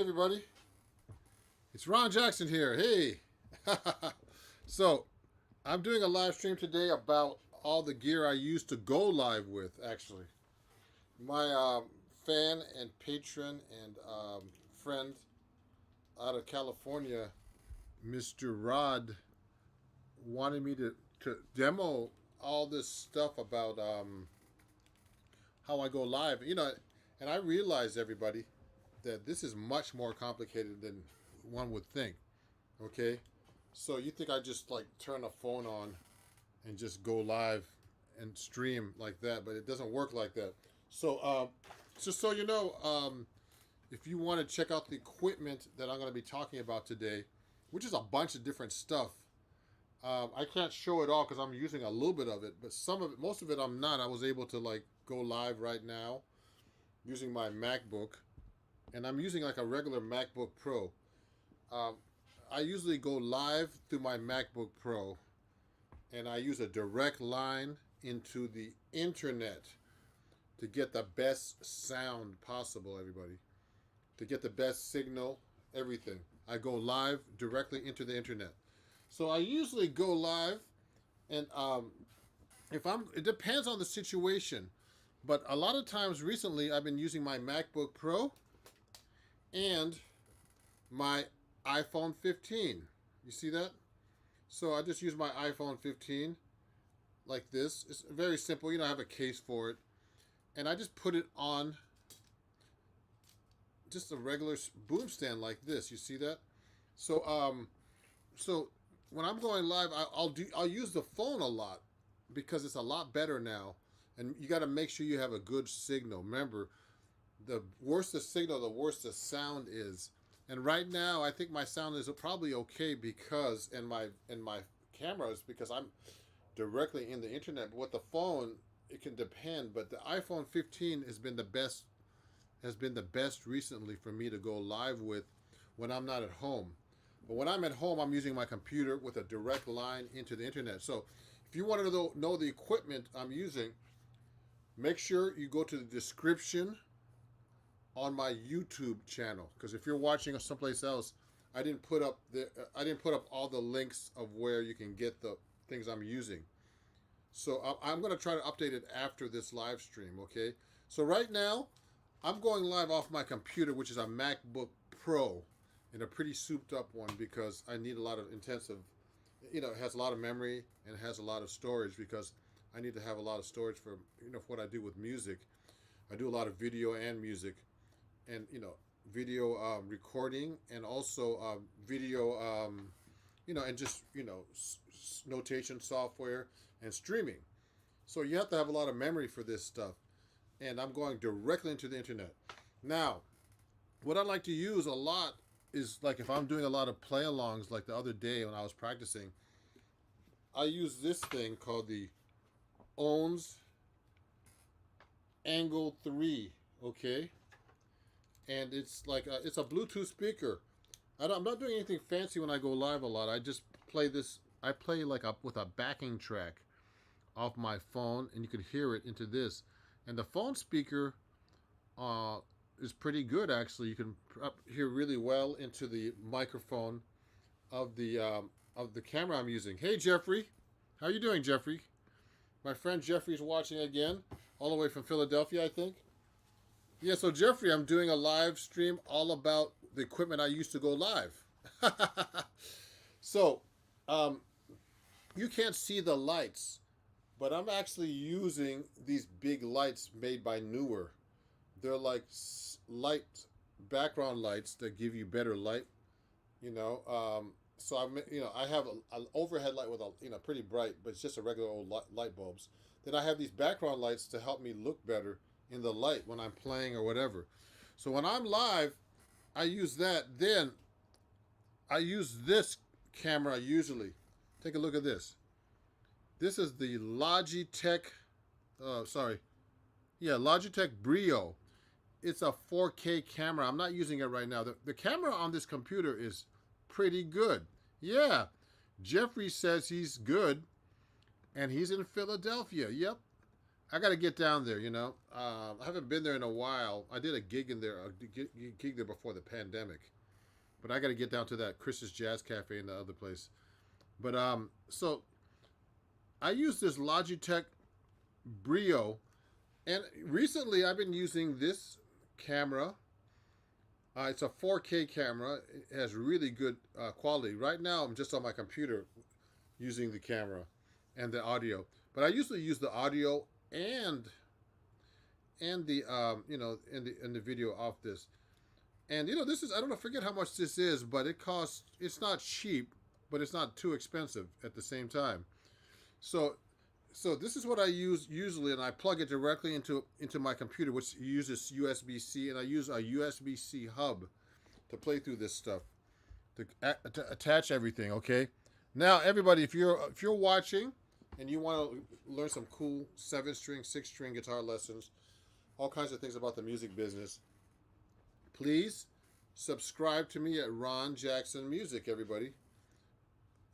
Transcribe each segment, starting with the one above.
everybody, it's Ron Jackson here. Hey. So I'm doing a live stream today about all the gear I use to go live with. Actually, my fan and patron and friend out of California, Mr. Rod, wanted me to demo all this stuff about how I go live. And I realized, everybody, that this is much more complicated than one would think. Okay, so you think I just like turn a phone on and just go live and stream like that, but it doesn't work like that. So just so you know, if you want to check out the equipment that I'm going to be talking about today, which is a bunch of different stuff, I can't show it all because I'm using a little bit of it, but most of it I'm not. I was able to like go live right now using my MacBook, and I'm using like a regular MacBook Pro. I usually go live through my MacBook Pro, and I use a direct line into the internet to get the best sound possible, everybody. To get the best signal, everything. I go live directly into the internet. So I usually go live, and it depends on the situation, but a lot of times recently I've been using my MacBook Pro and my iPhone 15. You see that? So I just use my iPhone 15 like this. It's very simple. I have a case for it, and I just put it on just a regular boom stand like this. You see that? So so when I'm going live, I'll use the phone a lot because it's a lot better now, and you got to make sure you have a good signal. Remember, the worse the signal, the worse the sound is. And right now, I think my sound is probably okay because in my cameras, because I'm directly in the internet. But with the phone, it can depend. But the iPhone 15 has been the best recently for me to go live with when I'm not at home. But when I'm at home, I'm using my computer with a direct line into the internet. So if you want to know the equipment I'm using, make sure you go to the description on my YouTube channel, because if you're watching someplace else, I didn't put up all the links of where you can get the things I'm using. So I'm going to try to update it after this live stream. Okay, so right now I'm going live off my computer, which is a MacBook Pro, and a pretty souped up one because I need a lot of intensive, it has a lot of memory and it has a lot of storage because I need to have a lot of storage for for what I do with music. I do a lot of video and music, and video recording, and also video and just notation software and streaming. So you have to have a lot of memory for this stuff, and I'm going directly into the internet. Now, what I like to use a lot is, like, if I'm doing a lot of play-alongs, like the other day when I was practicing, I use this thing called the oontz Angle 3, okay? And it's like it's a Bluetooth speaker. I'm not doing anything fancy when I go live a lot. I just play this. I play like with a backing track off my phone, and you can hear it into this. And the phone speaker is pretty good, actually. You can hear really well into the microphone of the camera I'm using. Hey, Jeffrey, how are you doing, Jeffrey? My friend Jeffrey's watching again, all the way from Philadelphia, I think. Yeah, so Jeffrey, I'm doing a live stream all about the equipment I used to go live. So, you can't see the lights, but I'm actually using these big lights made by Newer. They're like light background lights that give you better light, So I have an overhead light with a pretty bright, but it's just a regular old light bulbs. Then I have these background lights to help me look better in the light when I'm playing or whatever. So when I'm live, I use that. Then I use this camera usually. Take a look at this. This is the Logitech, Logitech Brio. It's a 4K camera. I'm not using it right now. The camera on this computer is pretty good. Yeah, Jeffrey says he's good, and he's in Philadelphia. Yep. I got to get down there. You know, I haven't been there in a while. I did a gig in there, gig there before the pandemic, but I got to get down to that Chris's Jazz Cafe and the other place. But so I use this Logitech Brio, and recently I've been using this camera. It's a 4K camera. It has really good quality. Right now I'm just on my computer using the camera and the audio. But I usually use the audio and the you know, and the video off this. And you know, this is, I don't know, forget how much this is, but it costs, it's not cheap, but it's not too expensive at the same time. So this is what I use usually, and I plug it directly into my computer, which uses USB-C, and I use a USB-C hub to play through this stuff, to attach everything. Okay. Now, everybody, if you're watching and you want to learn some cool 7-string, 6-string guitar lessons, all kinds of things about the music business, please subscribe to me at Ron Jackson Music, everybody.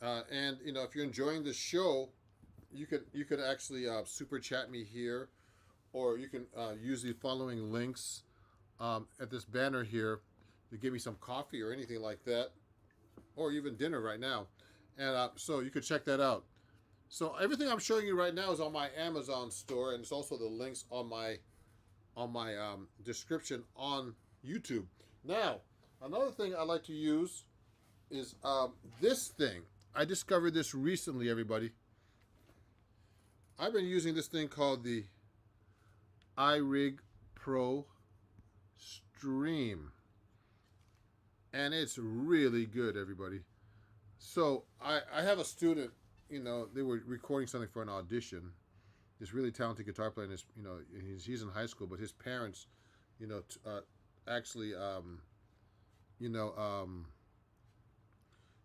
And you know, if you're enjoying the show, you could actually super chat me here, or you can use the following links at this banner here to give me some coffee or anything like that, or even dinner right now. And so you could check that out. So everything I'm showing you right now is on my Amazon store, and it's also the links on my description on YouTube. Now, another thing I like to use is this thing. I discovered this recently, everybody. I've been using this thing called the iRig Pro Stream, and it's really good, everybody. So I have a student, you know, they were recording something for an audition. This really talented guitar player, and you know, he's in high school, but his parents, you know, actually,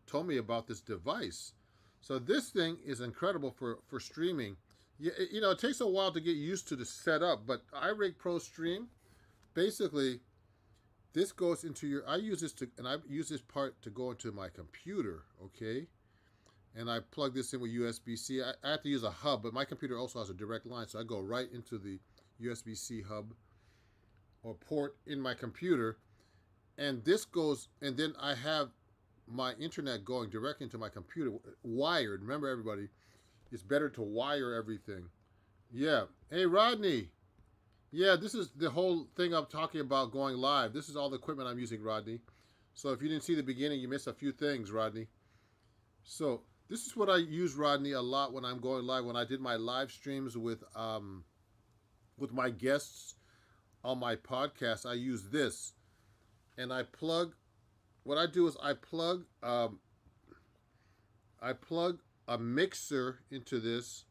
told me about this device. So this thing is incredible for streaming. Yeah, you know, it takes a while to get used to the setup, but iRig Pro Stream, basically, this goes into your, I use this part to go into my computer, okay? And I plug this in with USB-C. I have to use a hub, but my computer also has a direct line, so I go right into the USB-C hub or port in my computer, and this goes, and then I have my internet going directly into my computer, wired. Remember, everybody, it's better to wire everything. Yeah. Hey, Rodney. Yeah, this is the whole thing I'm talking about going live. This is all the equipment I'm using, Rodney. So if you didn't see the beginning, you missed a few things, Rodney. So this is what I use, Rodney, a lot when I'm going live. When I did my live streams with my guests on my podcast, I use this. And I plug, what I do is I plug a mixer into this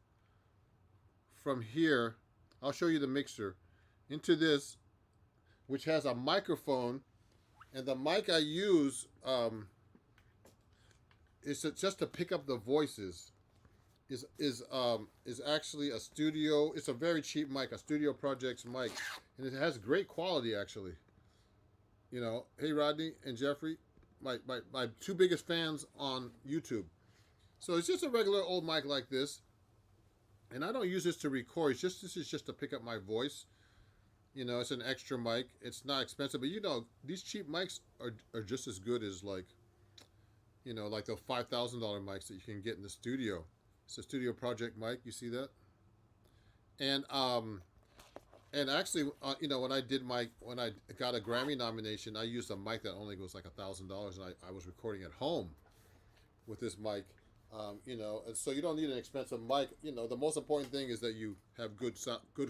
from here. I'll show you the mixer into this, which has a microphone, and the mic I use is just to pick up the voices. Is actually a studio. It's a very cheap mic, a Studio Projects mic, and it has great quality actually. You know, hey Rodney and Jeffrey, my two biggest fans on YouTube. So it's just a regular old mic like this, and I don't use this to record. This is just to pick up my voice. You know, it's an extra mic. It's not expensive, but you know, these cheap mics are just as good as, like, you know, like the $5,000 mics that you can get in the studio. It's a Studio Project mic. You see that? And actually, you know, when I got a Grammy nomination, I used a mic that only was like $1,000, and I was recording at home with this mic. You know, and so you don't need an expensive mic. You know, the most important thing is that you have good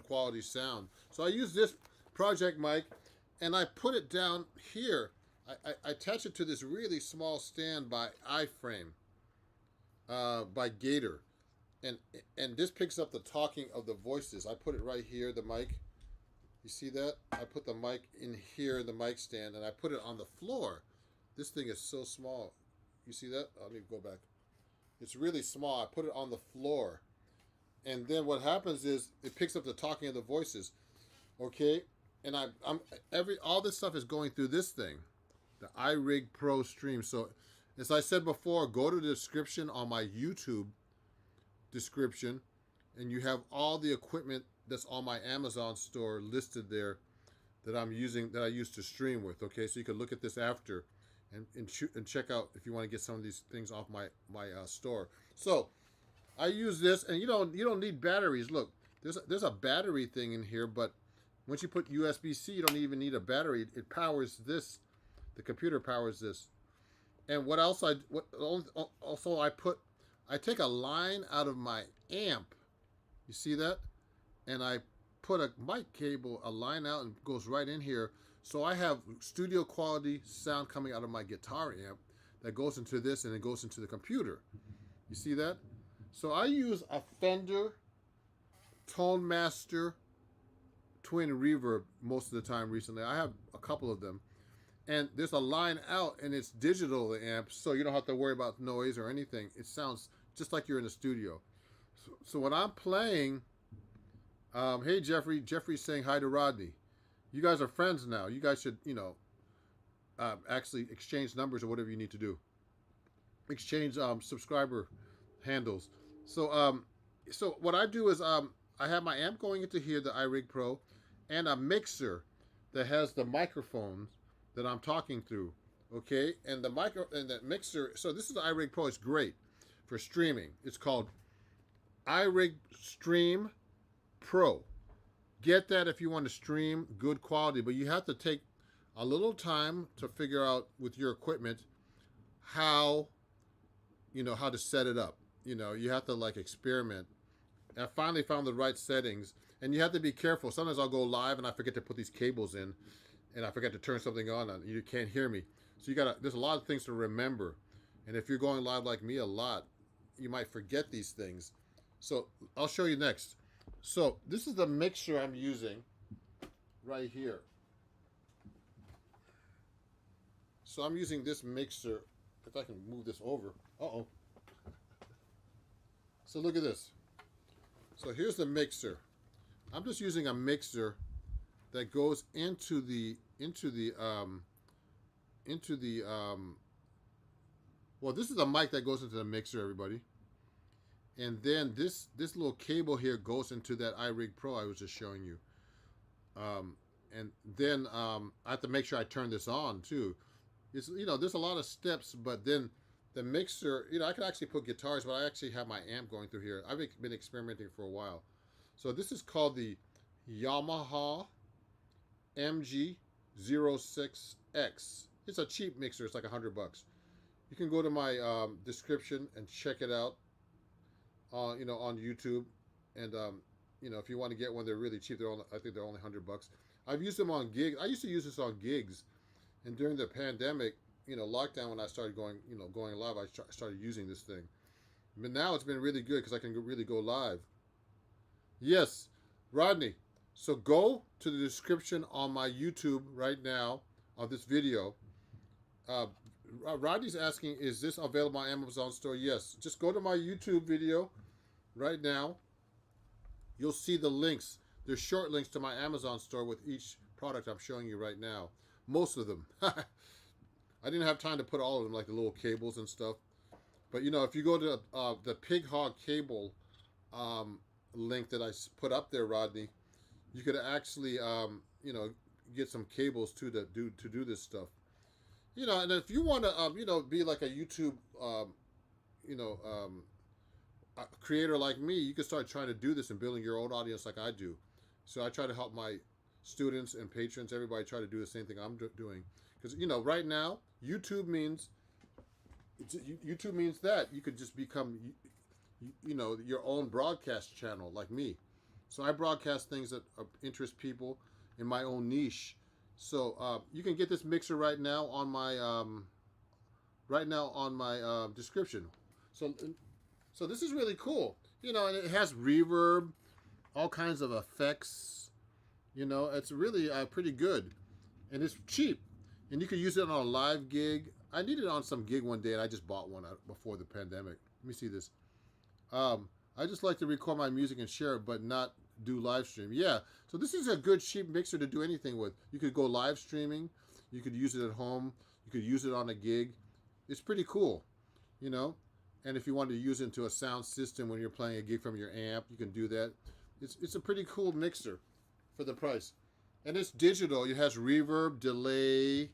quality sound. So I use this project mic, and I put it down here. I attach it to this really small stand by iFrame, by Gator, and this picks up the talking of the voices. I put it right here, the mic. You see that? I put the mic in here, the mic stand, and I put it on the floor. This thing is so small. You see that? Let me go back. It's really small. I put it on the floor. And then what happens is it picks up the talking of the voices. Okay? And all this stuff is going through this thing, the iRig Pro Stream. So as I said before, go to the description on my YouTube description, and you have all the equipment that's on my Amazon store listed there that I'm using, that I used to stream with. Okay, so you can look at this after and check out if you want to get some of these things off my store. So I use this, and you don't need batteries. Look, there's a battery thing in here, but once you put USB-C, you don't even need a battery. It powers this. The computer powers this. And what else I take a line out of my amp. You see that? And I put a mic cable, a line out, and goes right in here. So I have studio quality sound coming out of my guitar amp that goes into this, and it goes into the computer. You see that? So I use a Fender Tone Master twin reverb most of the time recently. I have a couple of them. And there's a line out, and it's digital, the amp, so you don't have to worry about noise or anything. It sounds just like you're in the studio. So when I'm playing, hey Jeffrey, Jeffrey's saying hi to Rodney. You guys are friends now. You guys should, actually exchange numbers or whatever you need to do. Exchange subscriber handles. So so what I do is I have my amp going into here, the iRig Pro, and a mixer that has the microphones that I'm talking through. Okay, and the mixer. So this is the iRig Pro. It's great for streaming. It's called iRig Stream Pro. Get that if you want to stream good quality, but you have to take a little time to figure out with your equipment how to set it up. You have to like experiment. And I finally found the right settings, and you have to be careful. Sometimes I'll go live and I forget to put these cables in, and I forget to turn something on, and you can't hear me. So there's a lot of things to remember. And if you're going live like me a lot, you might forget these things. So I'll show you next. So this is the mixer I'm using right here. So I'm using this mixer. If I can move this over. Uh-oh. So look at this. So here's the mixer. I'm just using a mixer that goes into the well, this is a mic that goes into the mixer, everybody. And then this little cable here goes into that iRig Pro I was just showing you. And then I have to make sure I turn this on too. It's there's a lot of steps, but then the mixer, I could actually put guitars, but I actually have my amp going through here. I've been experimenting for a while. So this is called the Yamaha MG06X. It's a cheap mixer. It's like $100. You can go to my description and check it out. On YouTube, and if you want to get one, they're really cheap. I think they're only $100. I've used them on gigs. I used to use this on gigs, and during the pandemic, lockdown, when I started going live, I started using this thing. But now it's been really good because I can really go live. Yes, Rodney. So go to the description on my YouTube right now of this video. Rodney's asking, is this available on Amazon store? Yes. Just go to my YouTube video right now. You'll see the links. There's short links to my Amazon store with each product I'm showing you right now. Most of them. I didn't have time to put all of them, like the little cables and stuff. But if you go to the Pig Hog Cable link that I put up there, Rodney, you could actually get some cables to do this stuff. And if you want to be like a YouTube creator like me, you can start trying to do this and building your own audience like I do. So I try to help my students and patrons, everybody, try to do the same thing I'm doing. Because right now YouTube means that you could just become your own broadcast channel like me. So I broadcast things that interest people in my own niche. So you can get this mixer right now on my description. So this is really cool. And it has reverb, all kinds of effects. It's really pretty good, and it's cheap. And you can use it on a live gig. I needed it on some gig one day, and I just bought one before the pandemic. Let me see this. I just like to record my music and share it, but not do live stream. Yeah, so this is a good cheap mixer to do anything with. You could go live streaming. You could use it at home. You could use it on a gig. It's pretty cool, And if you wanted to use it into a sound system when you're playing a gig from your amp, you can do that. It's a pretty cool mixer for the price. And it's digital. It has reverb, delay,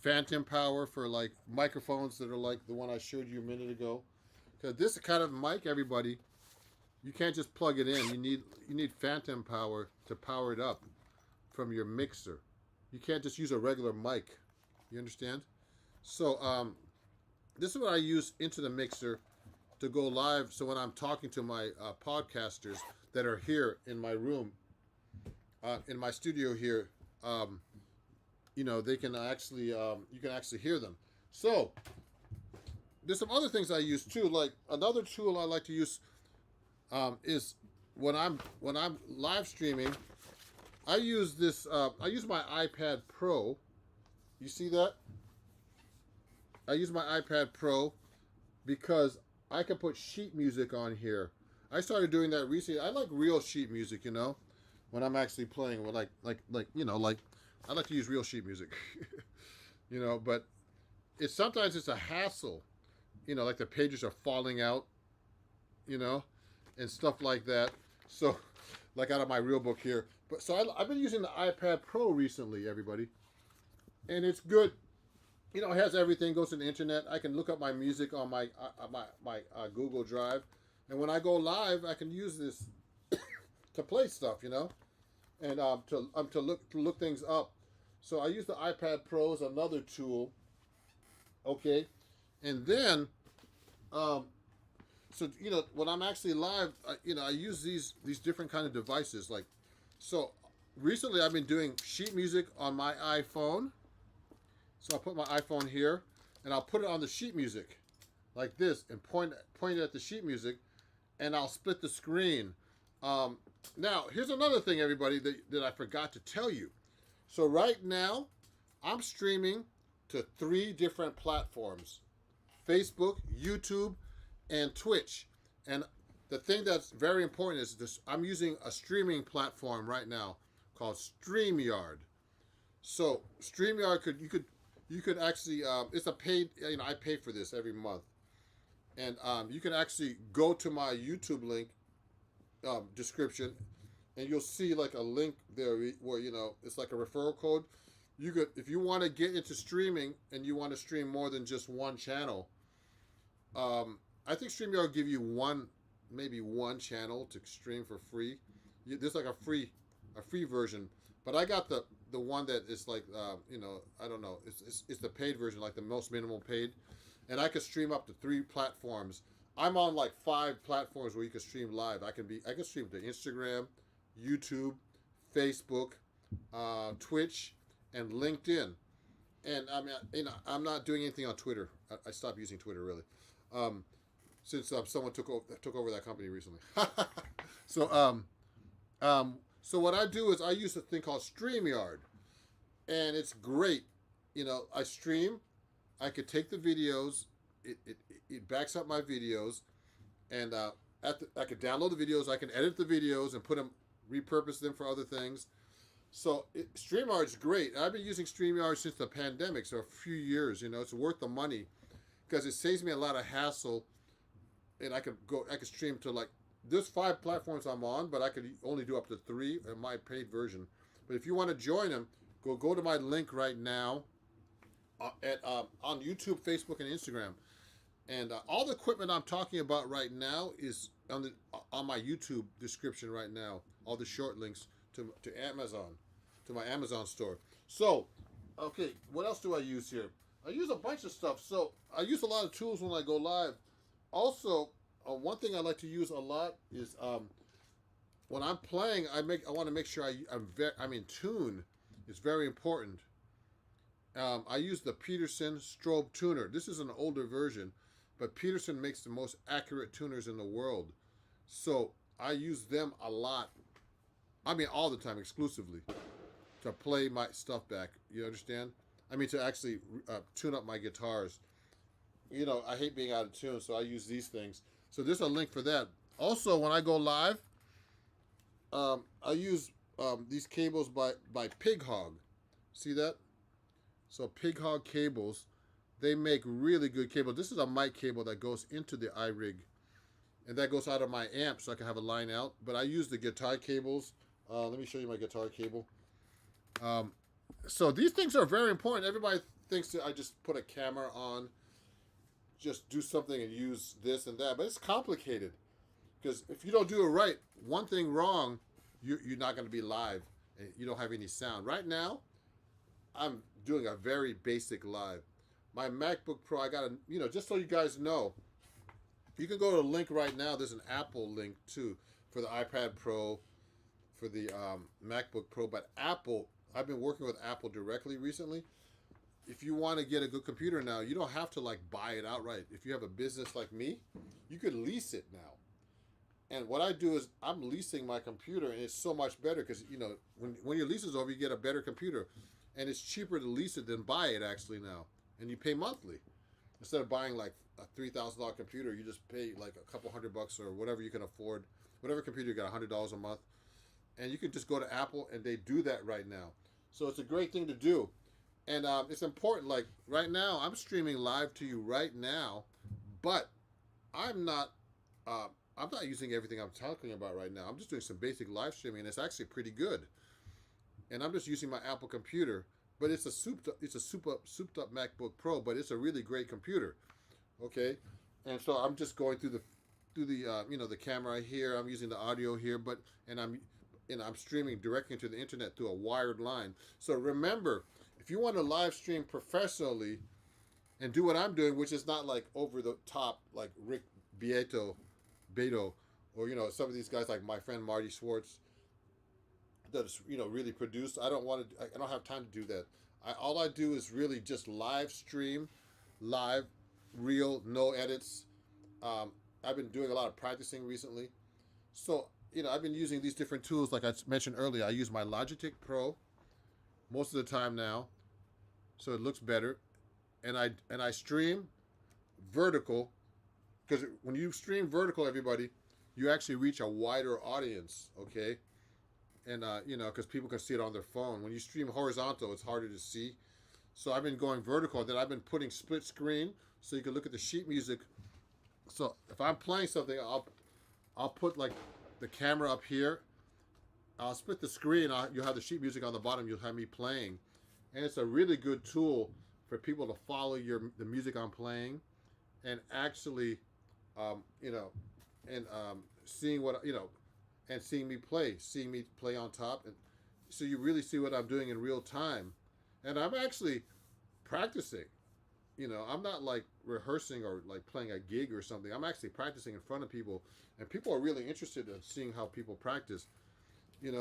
phantom power for like microphones that are like the one I showed you a minute ago. Because this kind of mic, everybody, you can't just plug it in. You need phantom power to power it up from your mixer. You can't just use a regular mic. You understand? So this is what I use into the mixer to go live. So when I'm talking to my podcasters that are here in my room, in my studio here, you know, they can actually, you can actually hear them. So there's some other things I use too. Like another tool I like to use is when I'm live streaming. I use this. I use my iPad Pro. You see that? I use my iPad Pro because I can put sheet music on here. I started doing that recently. I like real sheet music, you know, when I'm actually playing. With like you know, like I like to use real sheet music, you know. But sometimes it's a hassle, you know, like the pages are falling out, you know, and stuff like that. So, like out of my real book here. But so I've been using the iPad Pro recently, everybody, and it's good. You know, it has everything. Goes to the internet. I can look up my music on my Google Drive, and when I go live, I can use this to play stuff. You know, and to look things up. So I use the iPad Pro as another tool. Okay, and then so you know, when I'm actually live, you know, I use these different kind of devices. Like, so recently I've been doing sheet music on my iPhone. So I'll put my iPhone here, and I'll put it on the sheet music, like this, and point it at the sheet music, and I'll split the screen. Now, here's another thing, everybody, that I forgot to tell you. So right now, I'm streaming to 3 different platforms: Facebook, YouTube, and Twitch. And the thing that's very important is this: I'm using a streaming platform right now called StreamYard. So StreamYard you could actually, it's a paid, you know, I pay for this every month. And you can actually go to my YouTube link description, and you'll see like a link there where, you know, it's like a referral code. You could, if you want to get into streaming and you want to stream more than just one channel, I think StreamYard will give you maybe one channel to stream for free. There's like a free version, but I got the one that is like, you know, I don't know, it's the paid version, like the most minimal paid, and I could stream up to 3 platforms. I'm on like 5 platforms where you can stream live. I can stream to Instagram, YouTube, Facebook, Twitch, and LinkedIn. And I mean, you know, I'm not doing anything on Twitter. I stopped using Twitter really, since someone took over that company recently. So so what I do is I use a thing called StreamYard, and it's great. You know, I stream. I could take the videos. It backs up my videos, and I could download the videos. I can edit the videos and repurpose them for other things. So StreamYard's great. I've been using StreamYard since the pandemic, so a few years. You know, it's worth the money because it saves me a lot of hassle, and I could stream to like. There's 5 platforms I'm on, but I could only do up to 3 in my paid version. But if you want to join them, go to my link right now on YouTube, Facebook, and Instagram. And all the equipment I'm talking about right now is on my YouTube description right now. All the short links to Amazon, to my Amazon store. So, okay, what else do I use here? I use a bunch of stuff. So I use a lot of tools when I go live. Also, one thing I like to use a lot is when I'm playing, I want to make sure I'm in tune. It's very important. I use the Peterson strobe tuner. This is an older version, but Peterson makes the most accurate tuners in the world. So I use them a lot. I mean, all the time, exclusively, to play my stuff back. You understand? I mean, to actually tune up my guitars. You know, I hate being out of tune, so I use these things. So there's a link for that. Also, when I go live, I use these cables by Pig Hog. See that? So Pig Hog Cables, they make really good cables. This is a mic cable that goes into the iRig. and that goes out of my amp so I can have a line out. But I use the guitar cables. Let me show you my guitar cable. So these things are very important. Everybody thinks that I just put a camera on, just do something and use this and that, but it's complicated because if you don't do it right, one thing wrong, you're not going to be live and you don't have any sound. Right now, I'm doing a very basic live. My MacBook Pro, I got a, just so you guys know, you can go to the link right now. There's an Apple link too for the iPad Pro, for the MacBook Pro, but Apple, I've been working with Apple directly recently. If you want to get a good computer now, you don't have to like buy it outright. If you have a business like me, you could lease it now. And what I do is I'm leasing my computer, and it's so much better because, when your lease is over, you get a better computer. And it's cheaper to lease it than buy it actually now. And you pay monthly. Instead of buying like a $3,000 computer, you just pay like a couple $100 or whatever you can afford. Whatever computer you got, $100 a month. And you can just go to Apple, and they do that right now. So it's a great thing to do. And it's important, like right now, I'm streaming live to you right now, but I'm not using everything I'm talking about right now. I'm just doing some basic live streaming, and it's actually pretty good. And I'm just using my Apple computer, but it's a souped up MacBook Pro, but it's a really great computer. Okay, and so I'm just going through the camera here. I'm using the audio here, and I'm streaming directly into the internet through a wired line. So remember, if you want to live stream professionally and do what I'm doing, which is not like over the top like Rick Beato, or some of these guys like my friend Marty Schwartz that is really produced. I don't have time to do that. All I do is really just live stream, real, no edits. I've been doing a lot of practicing recently, so I've been using these different tools like I mentioned earlier. I use my Logitech Pro most of the time now, so it looks better, and I stream vertical, because when you stream vertical, everybody, you actually reach a wider audience, okay? And because people can see it on their phone. When you stream horizontal, it's harder to see. So I've been going vertical, and then I've been putting split screen so you can look at the sheet music. So if I'm playing something, I'll put like the camera up here. I'll split the screen. You'll have the sheet music on the bottom. You'll have me playing, and it's a really good tool for people to follow the music I'm playing, and actually, seeing what and seeing me play on top, and so you really see what I'm doing in real time, and I'm actually practicing. I'm not like rehearsing or like playing a gig or something. I'm actually practicing in front of people, and people are really interested in seeing how people practice.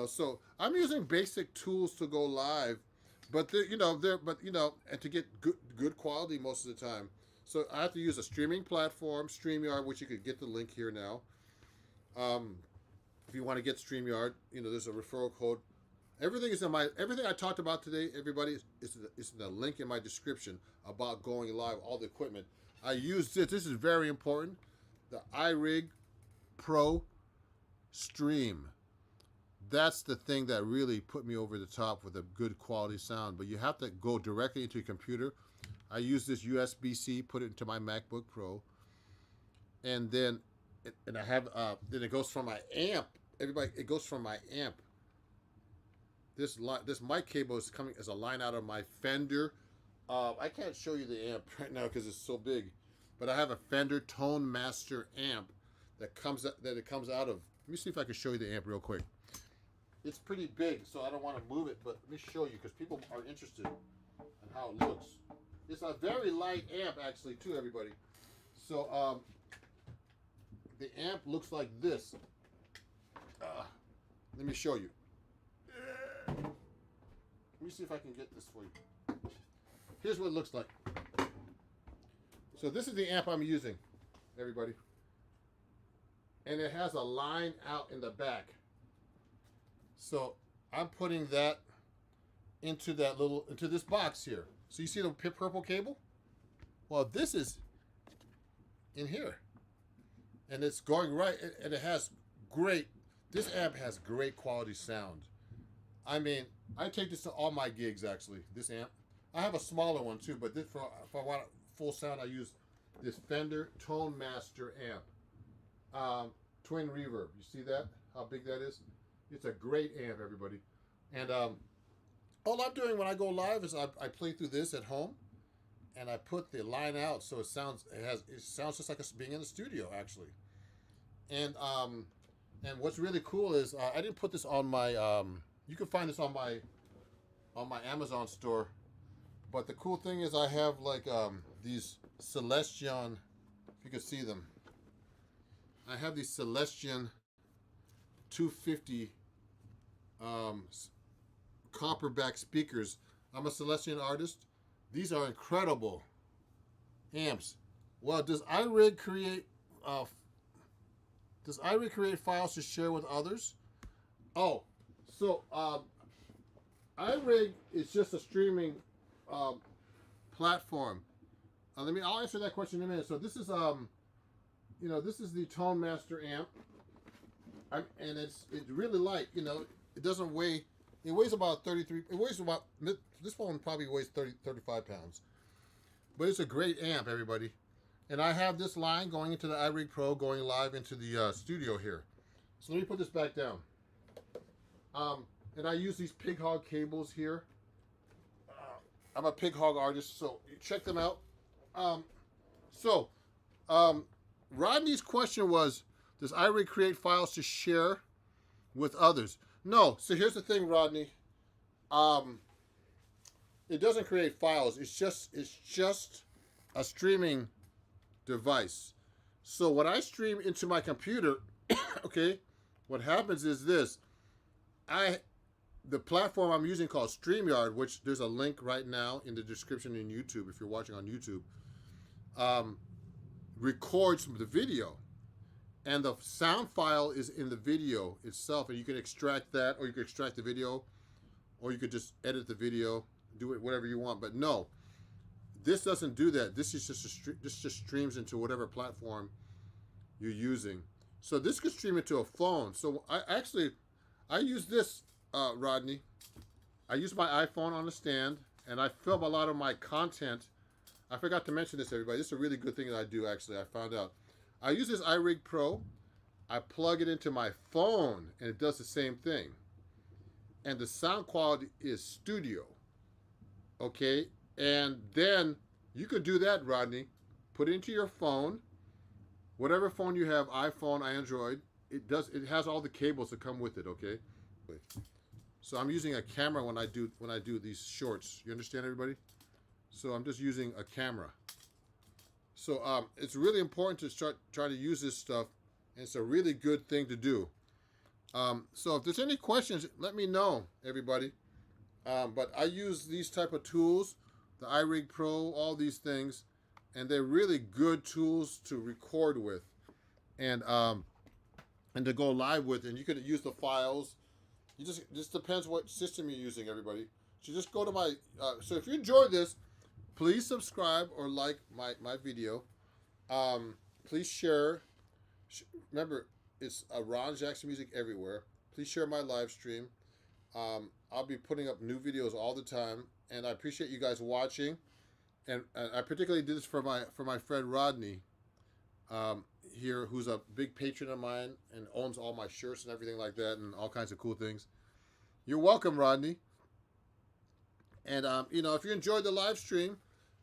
So I'm using basic tools to go live, but and to get good quality most of the time. So I have to use a streaming platform, StreamYard, which you could get the link here now. If you want to get StreamYard, there's a referral code. Everything I talked about today, everybody, is in the link in my description about going live, all the equipment. I use this. This is very important. The iRig Pro Stream. That's the thing that really put me over the top with a good quality sound. But you have to go directly into your computer. I use this USB-C, put it into my MacBook Pro, and then I have then it goes from my amp. Everybody, it goes from my amp. This mic cable is coming as a line out of my Fender. I can't show you the amp right now because it's so big, but I have a Fender Tone Master amp that comes out of. Let me see if I can show you the amp real quick. It's pretty big, so I don't want to move it, but let me show you because people are interested in how it looks. It's a very light amp, actually, too, everybody. So the amp looks like this. Let me show you. Let me see if I can get this for you. Here's what it looks like. So this is the amp I'm using, everybody. And it has a line out in the back. So I'm putting that into this box here. So you see the purple cable? Well, this is in here. And it's going right, and it has this amp has great quality sound. I mean, I take this to all my gigs, actually, this amp. I have a smaller one too, but if I want full sound, I use this Fender Tone Master amp. twin reverb. You see that? How big that is? It's a great amp, everybody. And all I'm doing when I go live is I play through this at home, and I put the line out so it sounds just like being in the studio actually. And what's really cool is I didn't put this on my you can find this on my Amazon store, but the cool thing is I have like these Celestion, if you can see them. I have these Celestion 250 copperback speakers. I'm a Celestion artist. These are incredible amps. Well, does iRig create files to share with others? Oh, so iRig is just a streaming platform. I'll answer that question in a minute. So this is this is the Tone Master amp, and it's really light. It doesn't weigh. It weighs about 33. It weighs about, this one probably weighs 35 pounds. But it's a great amp, everybody. And I have this line going into the iRig Pro, going live into the studio here. So let me put this back down. And I use these pig hog cables here. I'm a pig hog artist, so check them out. Rodney's question was, does iRig create files to share with others? No. So here's the thing, Rodney. It doesn't create files. It's just a streaming device. So when I stream into my computer, okay, what happens is this. The platform I'm using called StreamYard, which there's a link right now in the description in YouTube if you're watching on YouTube, records the video. And the sound file is in the video itself, and you can extract that, or you can extract the video, or you could just edit the video, do it whatever you want. But no, this doesn't do that. This is just streams into whatever platform you're using. So this could stream into a phone. So I use this, Rodney. I use my iPhone on the stand, and I film a lot of my content. I forgot to mention this, everybody. This is a really good thing that I do, actually. I found out. I use this iRig Pro. I plug it into my phone, and it does the same thing. And the sound quality is studio. Okay? And then you could do that, Rodney. Put it into your phone. Whatever phone you have, iPhone, Android, it has all the cables that come with it, okay? So I'm using a camera when I do these shorts. You understand, everybody? So I'm just using a camera. So it's really important to try to use this stuff, and it's a really good thing to do. So if there's any questions, let me know, everybody. But I use these type of tools, the iRig Pro, all these things, and they're really good tools to record with, and to go live with. And you could use the files. It just depends what system you're using, everybody. So just go to my. So if you enjoyed this, please subscribe or like my video. Please share. Remember, it's Ron Jackson Music everywhere. Please share my live stream. I'll be putting up new videos all the time, and I appreciate you guys watching. And I particularly did this for my friend Rodney here, who's a big patron of mine and owns all my shirts and everything like that, and all kinds of cool things. You're welcome, Rodney. And if you enjoyed the live stream,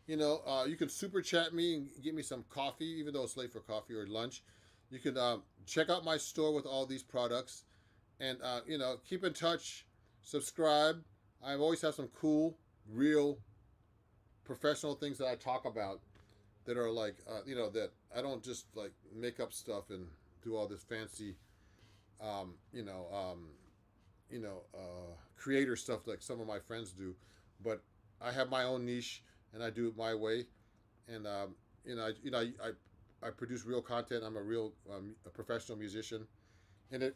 you can super chat me and give me some coffee, even though it's late for coffee or lunch. You can check out my store with all these products, and keep in touch, subscribe. I always have some cool, real, professional things that I talk about that are like, that I don't just like make up stuff and do all this fancy, creator stuff like some of my friends do, but I have my own niche, and I do it my way, and I produce real content. I'm a real a professional musician, and if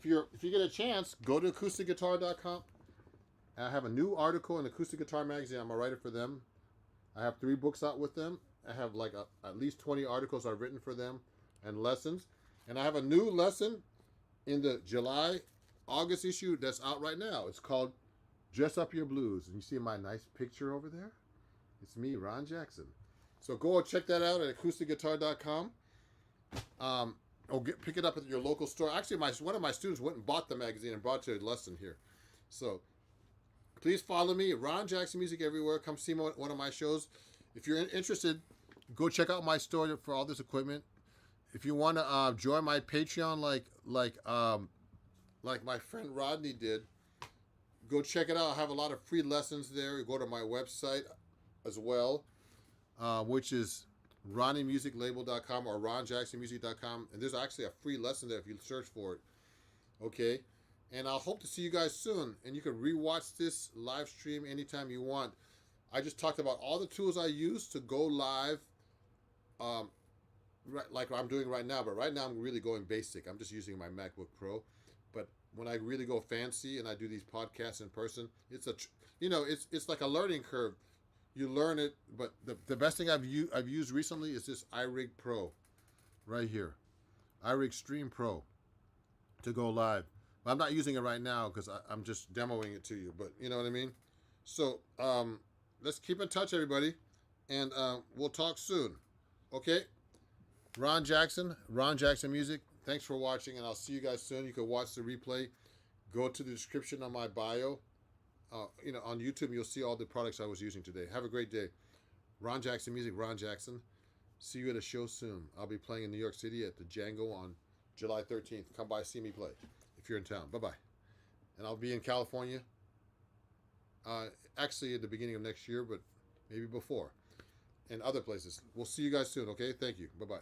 you get a chance, go to acousticguitar.com. I have a new article in Acoustic Guitar Magazine. I'm a writer for them. I have 3 books out with them. I have like at least 20 articles I've written for them and lessons, and I have a new lesson in the July-August issue that's out right now. It's called Dress Up Your Blues, and you see my nice picture over there? It's me, Ron Jackson. So go check that out at acousticguitar.com. or pick it up at your local store. Actually, one of my students went and bought the magazine and brought it to a lesson here. So please follow me, Ron Jackson Music everywhere. Come see one of my shows. If you're interested, go check out my store for all this equipment. If you want to join my Patreon, like my friend Rodney did, go check it out. I have a lot of free lessons there. Go to my website as well, which is ronniemusiclabel.com or ronjacksonmusic.com, and there's actually a free lesson there if you search for it. Okay, and I'll hope to see you guys soon, and you can rewatch this live stream anytime you want. I just talked about all the tools I use to go live, like I'm doing right now, but right now I'm really going basic. I'm just using my MacBook Pro. But when I really go fancy and I do these podcasts in person, it's it's like a learning curve. You learn it, but the best thing I've used recently is this iRig Pro right here, iRig Stream Pro, to go live. But I'm not using it right now because I'm just demoing it to you, but you know what I mean? So let's keep in touch, everybody, and we'll talk soon. Okay? Ron Jackson Music. Thanks for watching, and I'll see you guys soon. You can watch the replay. Go to the description on my bio. On YouTube, you'll see all the products I was using today. Have a great day. Ron Jackson Music, Ron Jackson. See you at a show soon. I'll be playing in New York City at the Django on July 13th. Come by, see me play if you're in town. Bye-bye. And I'll be in California, actually at the beginning of next year, but maybe before, and other places. We'll see you guys soon, okay? Thank you. Bye-bye.